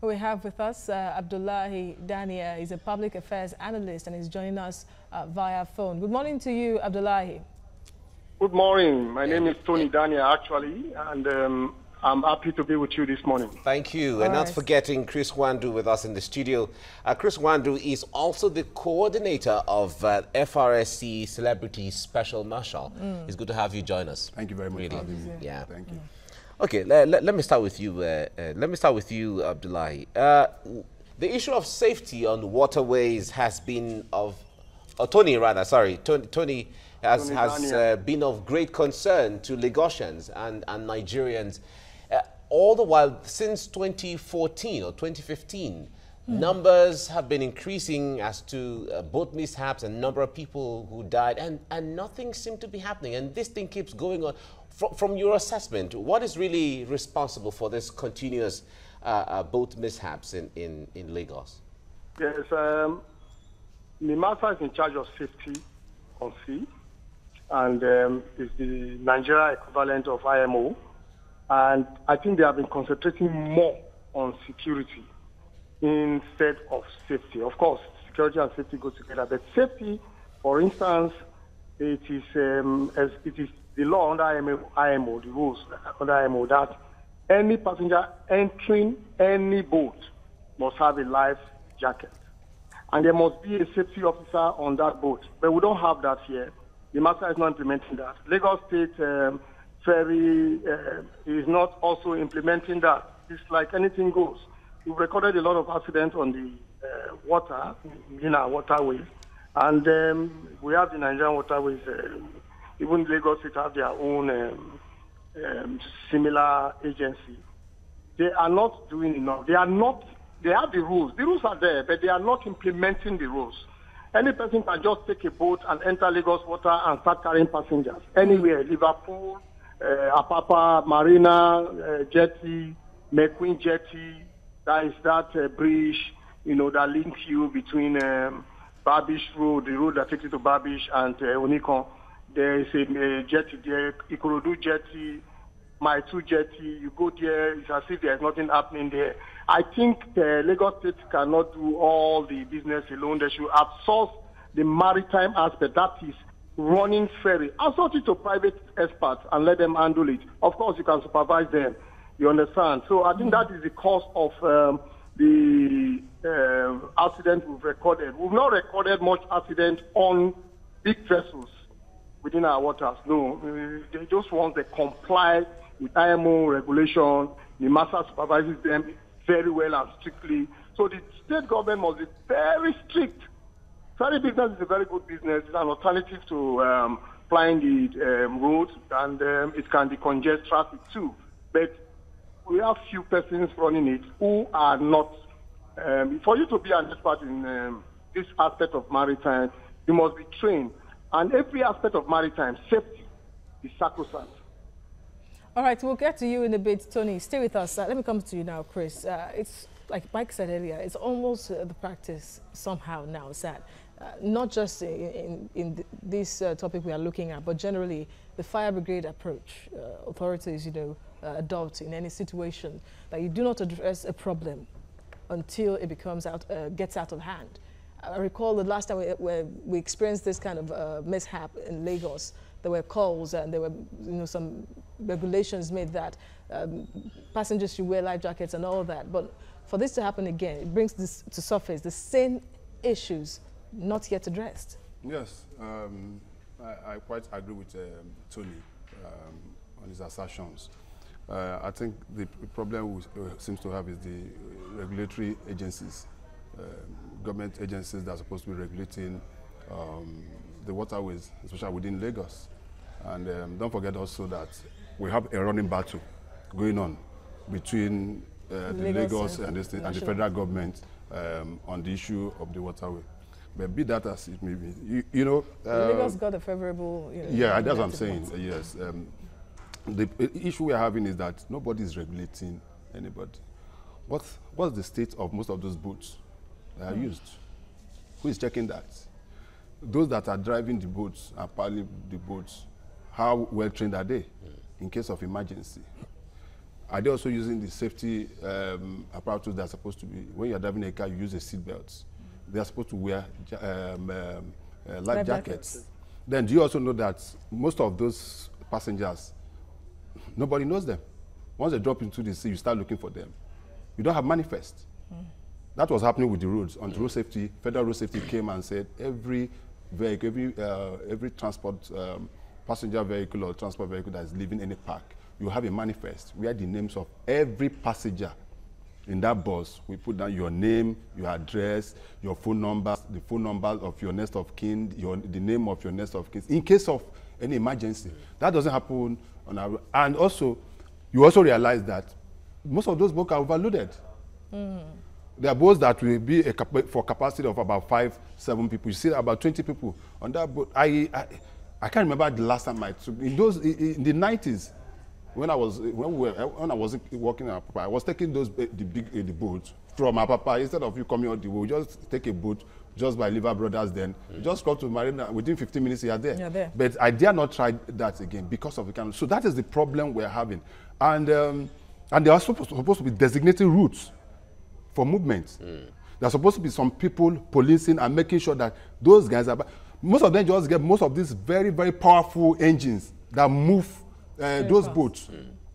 We have with us Abdullahi Dania. He's a public affairs analyst and he's joining us via phone. Good morning to you, Abdullahi. Good morning. My name is Tony Dania, actually, and I'm happy to be with you this morning. Thank you. And not forgetting Chris Wandu with us in the studio. Chris Wandu is also the coordinator of FRSC Celebrity Special Marshal. It's good to have you join us. Thank you very much for having me. Yeah. Thank you. Okay, let me start with you. Let me start with you, Abdullahi. The issue of safety on waterways has been Tony has been of great concern to Lagosians and Nigerians. All the while, since 2014 or 2015, numbers have been increasing as to boat mishaps and number of people who died, and nothing seemed to be happening. And this thing keeps going on. From your assessment, what is really responsible for this continuous boat mishaps in Lagos? Yes, NIMASA is in charge of safety on sea, and is the Nigeria equivalent of IMO. And I think they have been concentrating more on security instead of safety. Of course, security and safety go together. But safety, for instance, it is the law under IMO, the rules under IMO, that any passenger entering any boat must have a life jacket. And there must be a safety officer on that boat. But we don't have that here. The master is not implementing that. Lagos State Ferry is not also implementing that. It's like anything goes. We've recorded a lot of accidents on the water, in our waterways. And we have the Nigerian waterways. Even Lagos State have their own similar agency. They are not doing enough. They have the rules. The rules are there, but they are not implementing the rules. Any person can just take a boat and enter Lagos water and start carrying passengers. Anywhere, Liverpool, Apapa, Marina, Jetty, McQueen Jetty, that is that bridge, that links you between Babish Road, the road that takes you to Babish, and Onikon. There is a jetty there, Ikorodu Jetty, Maitu Jetty. You go there, it's as if there's nothing happening there. I think Lagos State cannot do all the business alone. They should outsource the maritime aspect, that is running ferry. Outsource it to private experts and let them handle it. Of course, you can supervise them. You understand? So I think that is the cause of the accident we've recorded. We've not recorded much accident on big vessels within our waters. No, they just want to comply with IMO regulation. The master supervises them very well and strictly. So the state government must be very strict. Ferry business is a very good business. It's an alternative to flying the road, and it can decongest traffic too. But we have few persons running it who are not. For you to be an expert in this aspect of maritime, you must be trained. And every aspect of maritime safety is sacrosanct. All right, we'll get to you in a bit, Tony. Stay with us. Let me come to you now, Chris. It's like Mike said earlier, it's almost the practice somehow now, sad. Not just in this topic we are looking at, but generally the fire brigade approach authorities, adopt in any situation, that you do not address a problem until it gets out of hand. I recall the last time we experienced this kind of mishap in Lagos. There were calls and there were some regulations made that passengers should wear life jackets and all that. But for this to happen again, it brings this to surface, the same issues not yet addressed. Yes, I quite agree with Tony on his assertions. I think the problem we seems to have is the regulatory agencies. Government agencies that are supposed to be regulating the waterways, especially within Lagos. And don't forget also that we have a running battle going on between the Lagos and the federal government on the issue of the waterway. But be that as it may be, Lagos got a favorable. Yeah, that's what I'm saying. Yes, the issue we're having is that nobody is regulating anybody. What's the state of most of those boats that are used? Who is checking that? Those that are driving the boats and piloting the boats, how well trained are they in case of emergency? Are they also using the safety apparatus that are supposed to be, when you're driving a car, you use a seat belt. They are supposed to wear life jackets. Then do you also know that most of those passengers, nobody knows them. Once they drop into the sea, you start looking for them. You don't have manifest. That was happening with the roads. On road safety, federal road safety came and said every vehicle, every transport, passenger vehicle or transport vehicle that is leaving any park, you have a manifest where the names of every passenger in that bus, we put down your name, your address, your phone numbers, the phone number of your next of kin, the name of your next of kin, in case of any emergency. That doesn't happen on our, and also, you also realize that most of those boats are overloaded. There are boats that will be for capacity of about 5-7 people. You see about 20 people on that boat. I can't remember the last time I took in the 90s when I was working at Apapa. I was taking the boats from Apapa. Instead of you coming on the boat, just take a boat just by Liver Brothers. Then just go to Marina. Within 15 minutes, you are there. You're there. But I dare not try that again because of the kind. So that is the problem we're having, and there are supposed to be designated routes for movement. There's supposed to be some people policing and making sure that those guys are. Most of them just get most of these very, very powerful engines that move those boats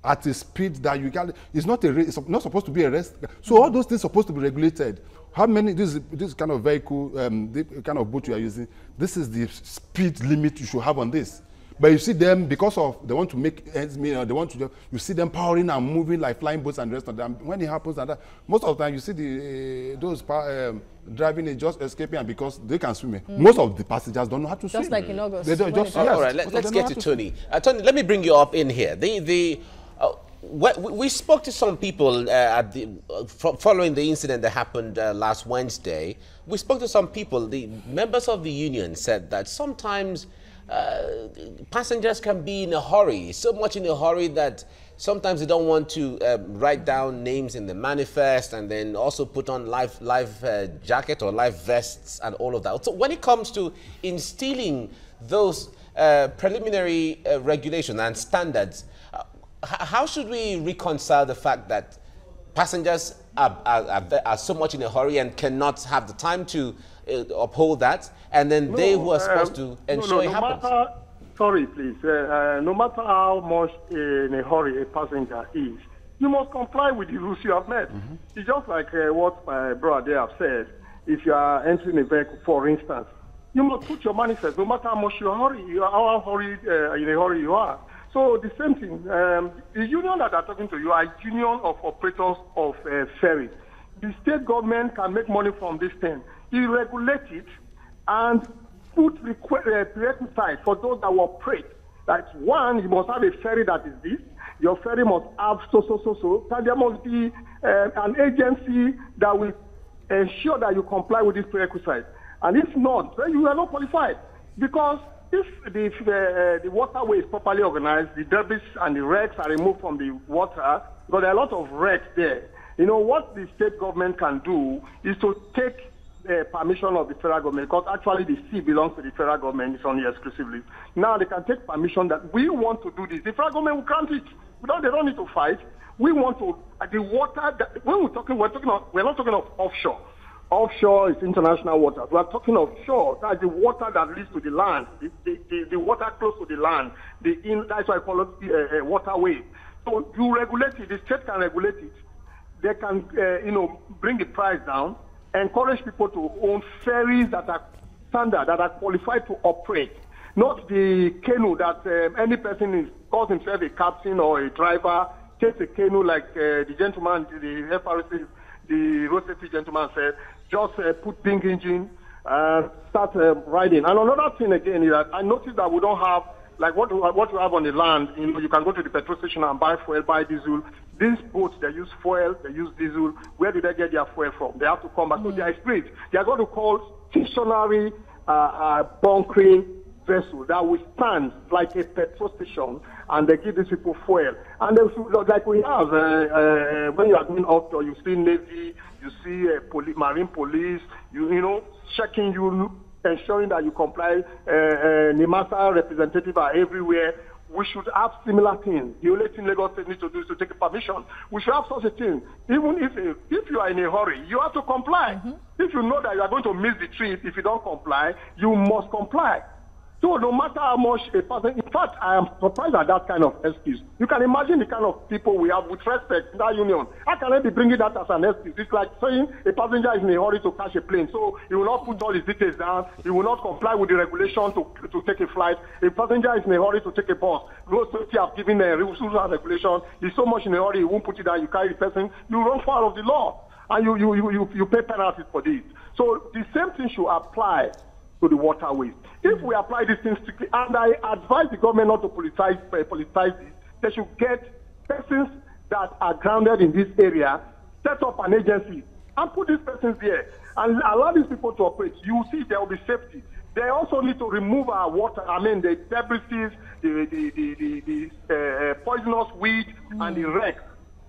at a speed that you can. It's not not supposed to be a rest. So all those things are supposed to be regulated. How many this kind of vehicle, the kind of boat you are using? This is the speed limit you should have on this. But you see them, because of they want to make ends meet, they want to. You see them powering and moving like flying boats and the rest of them. When it happens, and that, most of the time you see those driving it just escaping, and because they can swim. Most of the passengers don't know how to swim. Just like in August. They don't, just, yes, all right, let's get to Tony. Tony, let me bring you up in here. We spoke to some people following the incident that happened last Wednesday. We spoke to some people. The members of the union said that sometimes passengers can be in a hurry, so much in a hurry that sometimes they don't want to write down names in the manifest and then also put on life jacket or life vests and all of that. So when it comes to instilling those preliminary regulations and standards, how should we reconcile the fact that passengers are so much in a hurry and cannot have the time to uphold that, and then they who are supposed to ensure it happens? Sorry, please. No matter how much in a hurry a passenger is, you must comply with the rules you have made. It's just like what my brother have said. If you are entering a vehicle, for instance, you must put your manifest, no matter how much in a hurry you are. So the same thing. The union that are talking to you are union of operators of ferries. The state government can make money from this thing. You regulate it and put prerequisites for those that will operate. That's one, you must have a ferry that is this. Your ferry must have so. And there must be an agency that will ensure that you comply with this prerequisite. And if not, then you are not qualified. Because if the waterway is properly organized, the debris and the wrecks are removed from the water, because there are a lot of wrecks there. You know, what the state government can do is to take permission of the federal government, because actually the sea belongs to the federal government, it's only exclusively. Now they can take permission that we want to do this. The federal government will grant it. They don't need to fight. We want to, the water, when we're not talking of offshore. Offshore is international waters. We are talking of shore. That's the water that leads to the land, the water close to the land. That's why I call it waterway. So you regulate it. The state can regulate it. They can, bring the price down, encourage people to own ferries that are standard, that are qualified to operate, not the canoe that any person calls himself a captain or a driver, takes a canoe like the gentleman, the FRC, the road safety gentleman said, just put ping engine and start riding. And another thing again is that I noticed that we don't have, like what you have on the land, you can go to the petrol station and buy fuel, buy diesel. These boats, they use fuel, they use diesel. Where do they get their fuel from? They have to come back. So they are split. They are going to call stationary bunkering vessel that will stand like a petrol station, and they give these people fuel. And like we have, when you are going offshore, you see Navy, you see Marine Police, checking you, ensuring that you comply. NIMASA representatives are everywhere. we should have similar things. The only thing Lagos State needs to do is to take a permission. We should have such a thing. Even if you are in a hurry, you have to comply. If you know that you are going to miss the trip, if you don't comply, you must comply. So no matter how much a person, in fact, I am surprised at that kind of excuse. You can imagine the kind of people we have with respect in that union. How can I be bringing that as an excuse? It's like saying a passenger is in a hurry to catch a plane, so he will not put all his details down. He will not comply with the regulation to take a flight. A passenger is in a hurry to take a bus. Road safety have given a rules and regulation. He's so much in a hurry, he won't put it down. You carry the person, you run foul of the law, and you pay penalties for this. So the same thing should apply to the waterways. If we apply these things strictly, and I advise the government not to politicize this, they should get persons that are grounded in this area, set up an agency, and put these persons there, and allow these people to operate. You will see there will be safety. They also need to remove our water, the debris, the poisonous weed, and the wrecks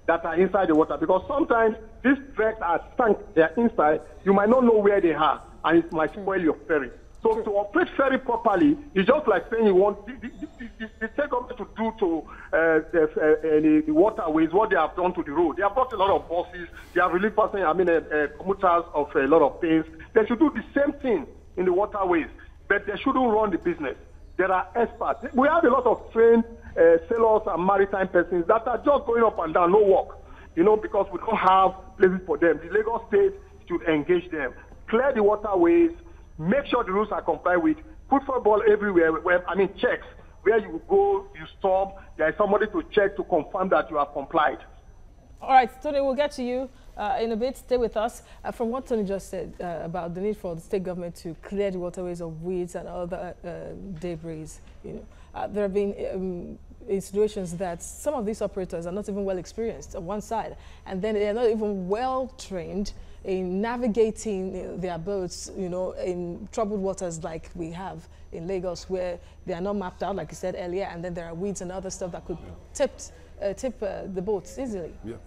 that are inside the water, because sometimes these wrecks are sunk, they are inside, you might not know where they are, and it might spoil your ferry. So to operate ferry properly is just like saying you want the state government to do to the waterways what they have done to the road. They have brought a lot of buses. They have relieved commuters of a lot of things. They should do the same thing in the waterways, but they shouldn't run the business. There are experts. We have a lot of trained sailors and maritime persons that are just going up and down, no work, because we don't have places for them. The Lagos State should engage them, clear the waterways, make sure the rules are complied with, put football everywhere, checks. Where you go, you stop, there is somebody to check to confirm that you have complied. All right, Tony, we'll get to you in a bit. Stay with us. From what Tony just said about the need for the state government to clear the waterways of weeds and other debris, there have been situations that some of these operators are not even well experienced on one side, and then they're not even well trained in navigating their boats, in troubled waters like we have in Lagos, where they are not mapped out, like you said earlier, and then there are weeds and other stuff that could tip the boats easily. Yeah,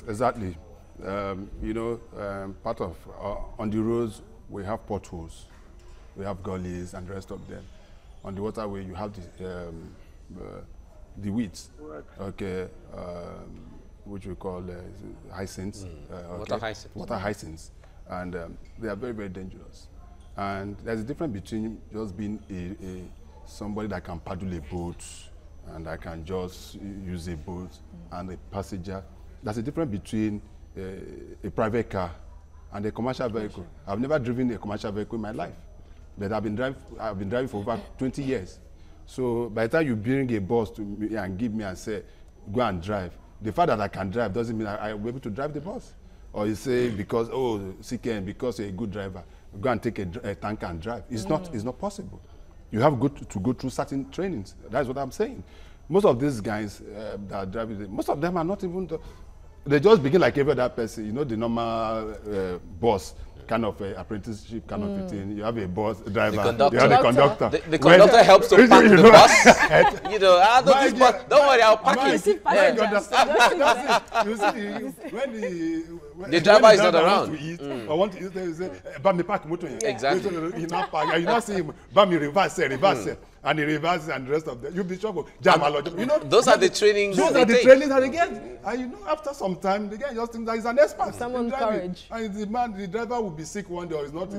exactly. Part of on the roads we have potholes, we have gullies, and the rest of them. On the waterway you have the weeds. Right. Okay. Which we call hyacinths. Water hyacinths. And they are very, very dangerous. And there's a difference between just being somebody that can paddle a boat and I can just use a boat and a passenger. There's a difference between a private car and a commercial vehicle. I've never driven a commercial vehicle in my life, but I've been driving for over 20 years. So by the time you bring a bus to me and give me and say, go and drive, the fact that I can drive doesn't mean I will be able to drive the bus. Or you say because, CKN, because you're a good driver, go and take a tanker and drive. It's not possible. You have to go through certain trainings. That's what I'm saying. Most of these guys that are driving, most of them are not even, they just begin like every other person, the normal boss kind of apprenticeship kind of thing. You have a bus driver, you have a conductor. The conductor helps to pack the bus. Don't worry, I'll pack it. You see, when the driver is not around. I want to eat, they say, "Bami park motor." Exactly. You not see him. Bami reverse, and he reverses, and the rest of them. You'll be trouble. Those are the trainings. Those are the trainings that they get. And after some time, they get just think that he's an expert. Someone courage. And the driver will be sick one day or he's not.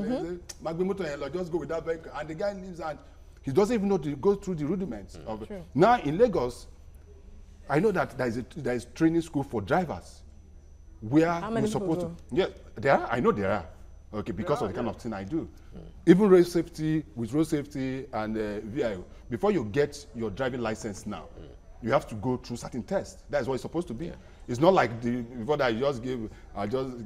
Just go with that vehicle, and the guy leaves and he doesn't even know to go through the rudiments of it. Now in Lagos, I know that there is training school for drivers. Where we're supposed to. Yeah, there are. I know there are. Okay, because of the kind of thing I do. Even road safety, and VIO, before you get your driving license now, you have to go through certain tests. That's what it's supposed to be. Yeah. It's not like before that I just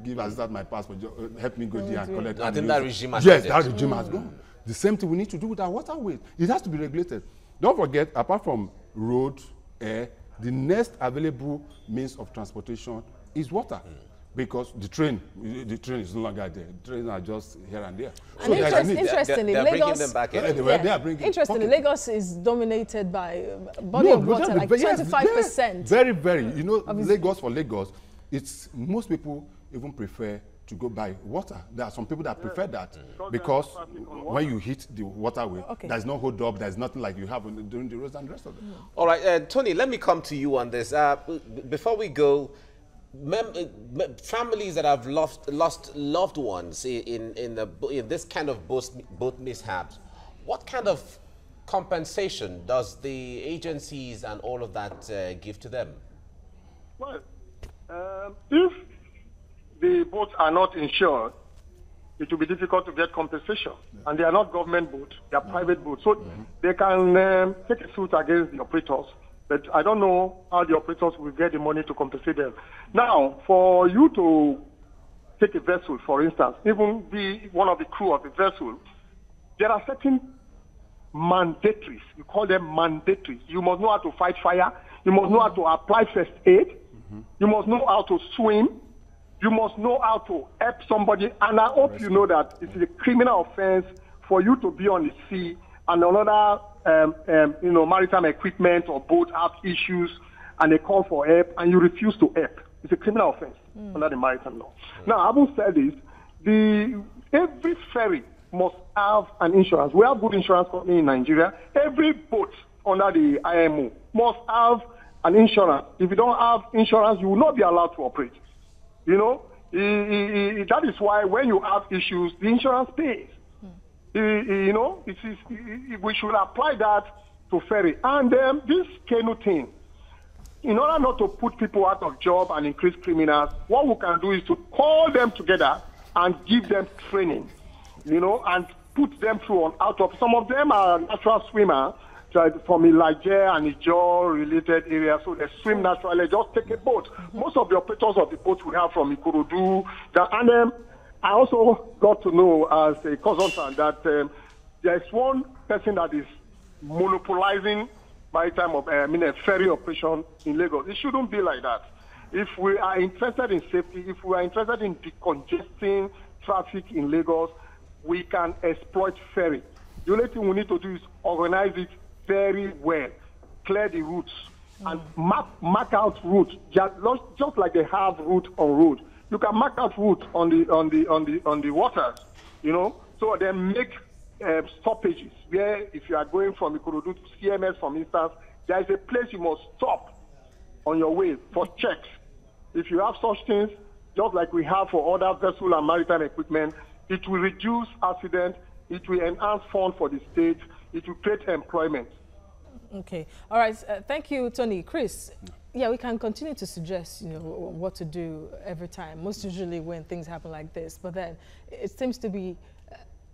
give as that my passport, help me go there and collect. I think that regime has that regime has gone. The same thing we need to do with our waterways. It has to be regulated. Don't forget, apart from road, air, the next available means of transportation is water. Because the train is no longer there. The trains are just here and there. And so interestingly, Lagos, them back interestingly, Lagos is dominated by body of water, like 25%. Very, very. Lagos for Lagos, most people even prefer to go by water. There are some people that prefer that because when you hit the waterway, there's no hold up, there's nothing like you have during the roads and the rest of them. All right, Tony, let me come to you on this. Before we go, families that have lost loved ones in this kind of boat mishaps, what kind of compensation does the agencies and all of that give to them? Well, if the boats are not insured, it will be difficult to get compensation. And they are not government boats, they are private boats. So they can take a suit against the operators, but I don't know how the operators will get the money to compensate them. Now, for you to take a vessel, for instance, even be one of the crew of the vessel, there are certain mandatories. We call them mandatories. You must know how to fight fire. You must know how to apply first aid. You must know how to swim. You must know how to help somebody. And I hope you know that it's a criminal offense for you to be on the sea and another, maritime equipment or boat have issues and they call for help and you refuse to help. It's a criminal offense under the maritime law. Now, having said this, every ferry must have an insurance. We have good insurance company in Nigeria. Every boat under the IMO must have an insurance. If you don't have insurance, you will not be allowed to operate. You know, that is why when you have issues, the insurance pays. You know, we should apply that to ferry. And this canoe thing, in order not to put people out of job and increase criminals, what we can do is to call them together and give them training, you know, and put them through on out of. Some of them are natural swimmers from Niger and Niger related areas, so they swim naturally. Just take a boat. Most of the operators of the boats we have from Ikorodu, and I also got to know as a consultant that there's one person that is monopolizing a ferry operation in Lagos. It shouldn't be like that. If we are interested in safety, if we are interested in decongesting traffic in Lagos, we can exploit ferry. The only thing we need to do is organize it very well, clear the routes, and mark out routes, just like they have route on road. You can mark out route on the waters, you know. So then make stoppages where if you are going from Ikorodu to CMS, for instance, there is a place you must stop on your way for checks. If you have such things, just like we have for other vessel and maritime equipment, it will reduce accidents, it will enhance funds for the state, it will create employment. Okay. All right. Thank you, Tony. Chris, yeah, we can continue to suggest, you know, what to do every time, most usually when things happen like this. But then it seems to be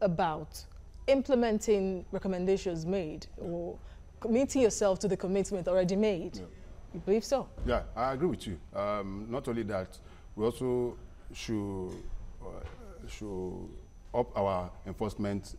about implementing recommendations made or committing yourself to the commitment already made. Yeah. You believe so? Yeah, I agree with you. Not only that, we also should up our enforcement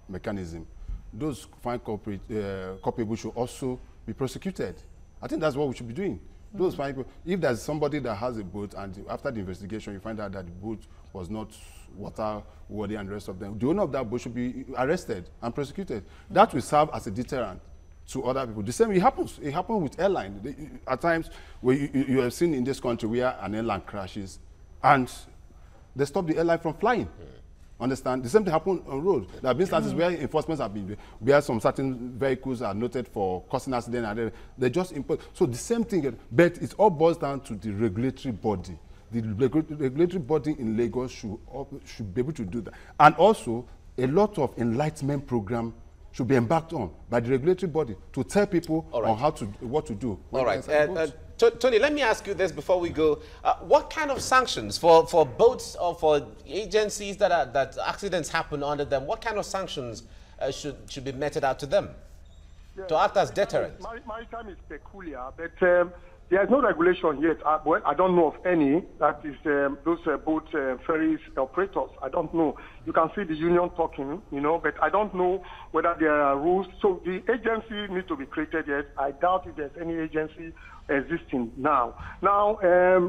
mechanism. Those found culpable should also be prosecuted. I think that's what we should be doing. Those fine people, if there's somebody that has a boat and after the investigation you find out that the boat was not water-worthy and the rest of them, the owner of that boat should be arrested and prosecuted. That will serve as a deterrent to other people. The same, it happens with airline. At times, where you have seen in this country where an airline crashes and they stop the airline from flying. Understand? The same thing happened on road. There have been instances where enforcement have been, where some certain vehicles are noted for causing accident and they just impose. So the same thing, but it all boils down to the regulatory body. The regulatory body in Lagos should be able to do that. And also, a lot of enlightenment program should be embarked on by the regulatory body to tell people on what to do. All right. Tony, let me ask you this before we go. What kind of sanctions for boats or for agencies that accidents happen under them, what kind of sanctions should be meted out to them to act as deterrent? Maritime is peculiar, but there is no regulation yet. Well, I don't know of any. That is those boat ferries operators. I don't know. You can see the union talking, you know, but I don't know whether there are rules. So the agency needs to be created yet. I doubt if there's any agency existing now. Now,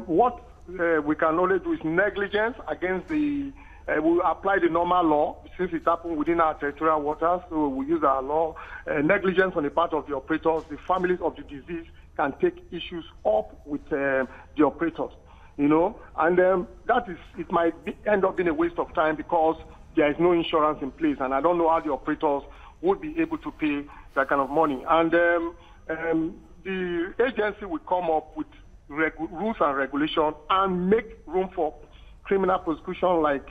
what we can only do is negligence against the. We apply the normal law since it happened within our territorial waters. So we use our law. Negligence on the part of the operators. The families of the deceased can take issues up with the operators. you know, and it might end up being a waste of time because there is no insurance in place, and I don't know how the operators would be able to pay that kind of money. And the agency will come up with rules and regulations and make room for criminal prosecution, like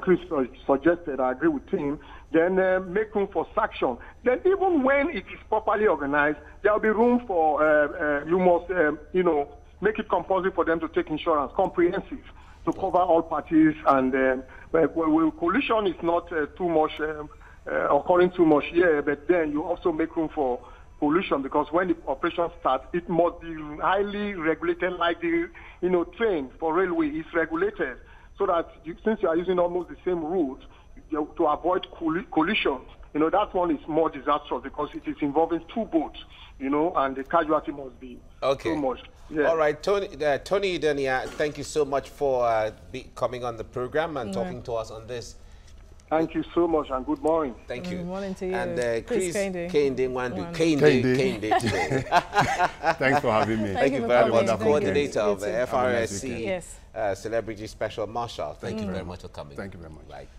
Chris suggested. I agree with him. Then make room for sanction. Then even when it is properly organized, there will be room for you must make it compulsory for them to take insurance, comprehensive, to cover all parties. And collision is not too much occurring too much here, but then you also make room for pollution, because when the operation starts, it must be highly regulated, like the train for railway is regulated, so that since you are using almost the same route to avoid collision, that one is more disastrous because it is involving two boats, and the casualty must be too much. Yeah. All right, Tony Idenia, thank you so much for coming on the program and talking to us on this. Thank you so much, and good morning. Thank you. Good morning to you. And Chris Kende today. Thanks for having me. Thank you very much. Coordinator of the Yes. FRSC Celebrity Special Marshal. Thank you very much for coming. Thank you very much. Right.